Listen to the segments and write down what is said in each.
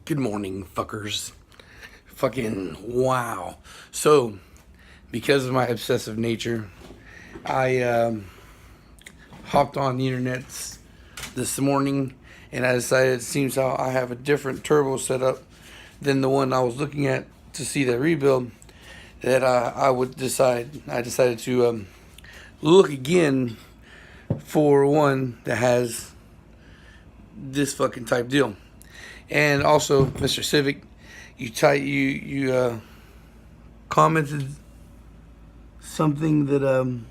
Good morning, fuckers. Fucking wow. So, because of my obsessive nature, I hopped on the internet this morning and I decided it seems how I have a different turbo setup than the one I was looking at to see the rebuild. That I decided to look again for one that has this fucking type deal. And also, Mr. Civic, you commented something that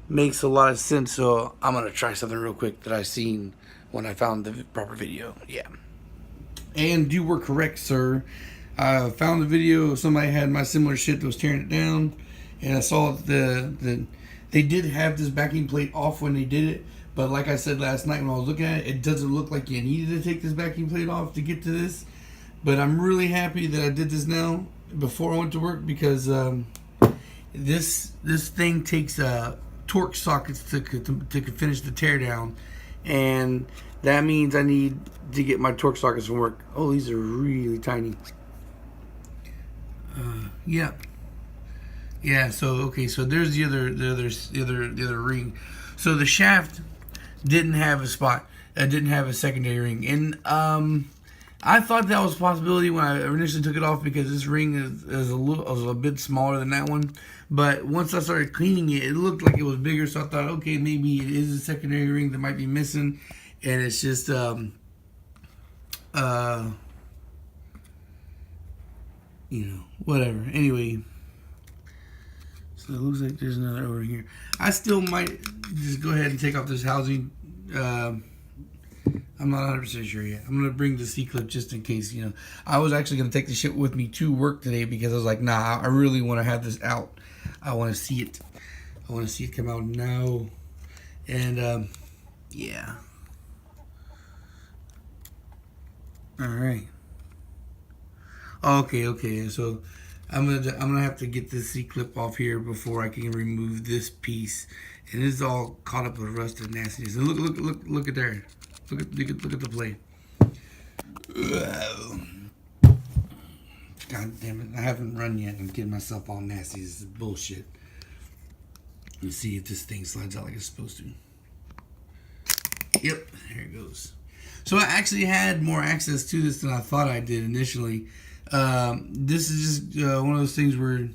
makes a lot of sense. So I'm gonna try something real quick that I seen when I found the proper video. Yeah. And you were correct, sir. I found a video of somebody had my similar shit that was tearing it down, and I saw they did have this backing plate off when they did it. But like I said last night when I was looking at it, it doesn't look like you needed to take this backing plate off to get to this. But I'm really happy that I did this now before I went to work, because this thing takes torque sockets to finish the teardown, and that means I need to get my torque sockets from work. Oh, these are really tiny. Yeah. So okay, so there's the other ring. So the shaft didn't have a spot. Didn't have a secondary ring, and I thought that was a possibility when I initially took it off, because this ring is a bit smaller than that one. But once I started cleaning it, it looked like it was bigger. So I thought, okay, maybe it is a secondary ring that might be missing, and it's just whatever. Anyway, so it looks like there's another over here. I still might just go ahead and take off this housing. I'm not 100% sure yet. I'm going to bring the C-clip just in case, I was actually going to take the shit with me to work today, because I was like, nah, I really want to have this out. I want to see it. I want to see it come out now. And, yeah. All right. Okay. So I'm gonna have to get this C-clip off here before I can remove this piece. And it's all caught up with rust and nastiness. And look at there. Look at the plate. God damn it! I haven't run yet. I'm getting myself all nasty. This is bullshit. Let's see if this thing slides out like it's supposed to. Yep, there it goes. So I actually had more access to this than I thought I did initially. This is just one of those things where,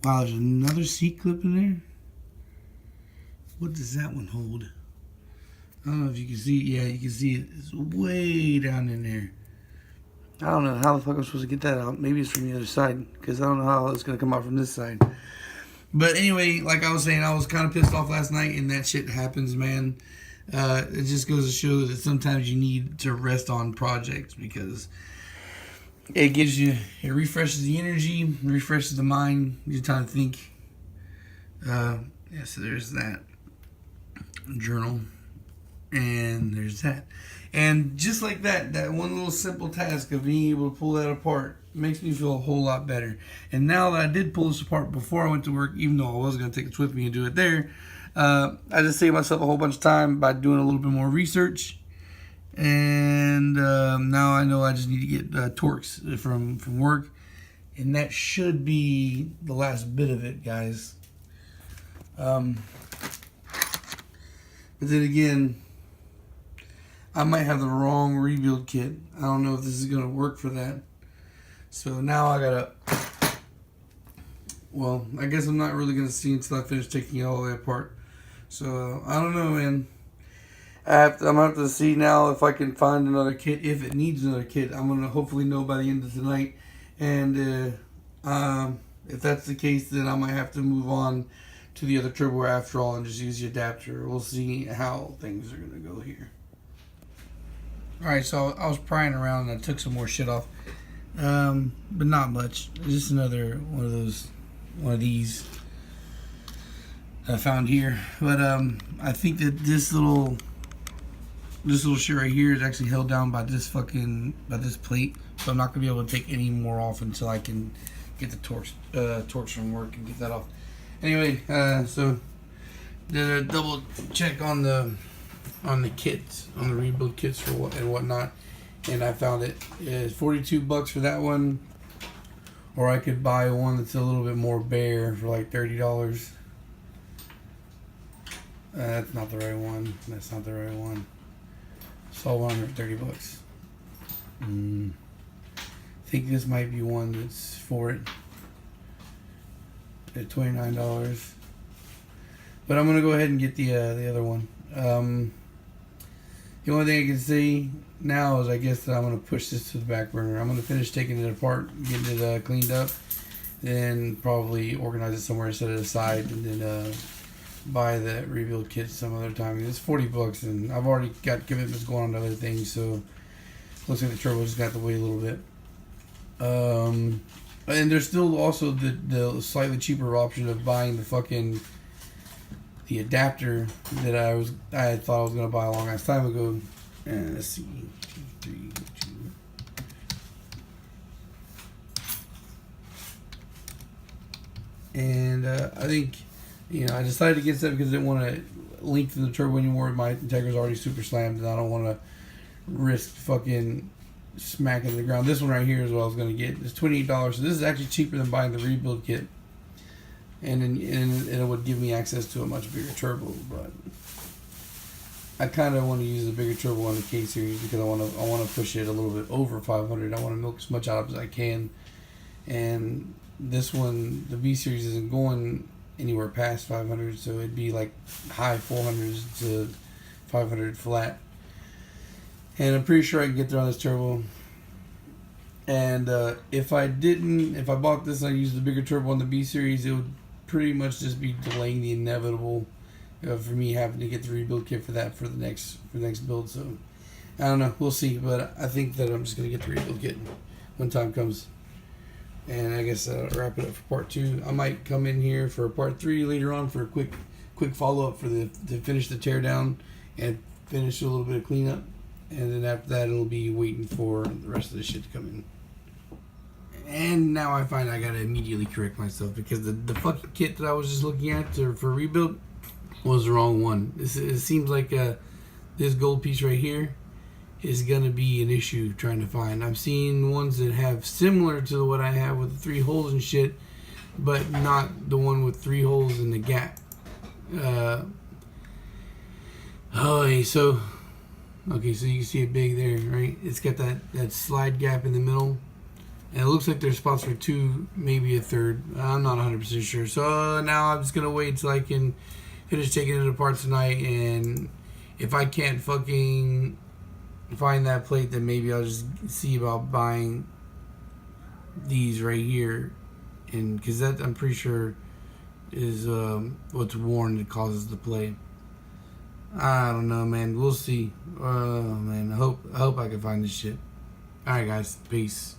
wow, there's another C-clip in there. What does that one hold? I don't know if you can see. Yeah, you can see it. It's way down in there. I don't know how the fuck I'm supposed to get that out. Maybe it's from the other side, because I don't know how it's going to come out from this side. But anyway, like I was saying, I was kind of pissed off last night, and that shit happens, man. It just goes to show that sometimes you need to rest on projects, because it refreshes the energy, refreshes the mind, gives you time to think. Yeah, so there's that journal, and there's that. And just like that one little simple task of being able to pull that apart makes me feel a whole lot better. And now that I did pull this apart before I went to work, even though I was going to take this with me and do it there, I just saved myself a whole bunch of time by doing a little bit more research. And now I know I just need to get Torx from work. And that should be the last bit of it, guys. But then again, I might have the wrong rebuild kit. I don't know if this is going to work for that. So now I gotta, well, I guess I'm not really going to see until I finish taking it all the way apart. So I don't know, man. I'm going to have to see now if I can find another kit. If it needs another kit, I'm going to hopefully know by the end of tonight. And if that's the case, then I might have to move on to the other turbo after all and just use the adapter. We'll see how things are going to go here. Alright, so I was prying around and I took some more shit off. But not much. Just another one of these I found here. But I think that this little shit right here is actually held down by this plate. So I'm not gonna be able to take any more off until I can get the torch from work and get that off. Anyway, so did a double check on the on the kits, on the rebuild kits for what and whatnot, and I found it is $42 for that one, or I could buy one that's a little bit more bare for like $30. That's not the right one. That's not the right one. Saw one for $30. I think this might be one that's for it at $29. But I'm gonna go ahead and get the other one. The only thing I can see now is I guess that I'm gonna push this to the back burner. I'm gonna finish taking it apart, getting it cleaned up, then probably organize it somewhere, set it aside, and then buy the rebuild kit some other time. It's $40, and I've already got commitments going on to other things, so looks like the turbo just got to wait a little bit. And there's still also the slightly cheaper option of buying the adapter that I had thought I was gonna buy a long ass time ago. And let's see, 2, 3, 2. And I think, I decided against that because I didn't want to lengthen the turbo anymore. My Integra's already super slammed, and I don't want to risk fucking smacking the ground. This one right here is what I was gonna get. It's $28, so this is actually cheaper than buying the rebuild kit. And it would give me access to a much bigger turbo, but I kind of want to use the bigger turbo on the K series because I want to push it a little bit over 500. I want to milk as much out of it as I can, and this one, the B series, isn't going anywhere past 500, so it'd be like high 400s to 500 flat. And I'm pretty sure I can get there on this turbo. And if I bought this and I used the bigger turbo on the B series, it would pretty much just be delaying the inevitable for me having to get the rebuild kit for the next build. So I don't know, we'll see. But I think that I'm just gonna get the rebuild kit when time comes. And I guess I'll wrap it up for part 2. I might come in here for part 3 later on for a quick follow up to finish the teardown and finish a little bit of cleanup. And then after that, it'll be waiting for the rest of the shit to come in. And now I find I gotta immediately correct myself because the fucking kit that I was just looking at for rebuild was the wrong one. It seems like this gold piece right here is gonna be an issue trying to find. I'm seeing ones that have similar to what I have with the 3 holes and shit, but not the one with 3 holes in the gap. Okay, so you can see it big there, right? It's got that slide gap in the middle. And it looks like there's spots for 2, maybe a third. I'm not 100% sure. So now I'm just going to wait till I can finish taking it apart tonight. And if I can't fucking find that plate, then maybe I'll just see about buying these right here. And because that, I'm pretty sure, is what's worn that causes the play. I don't know, man. We'll see. Oh, man. I hope I can find this shit. Alright, guys. Peace.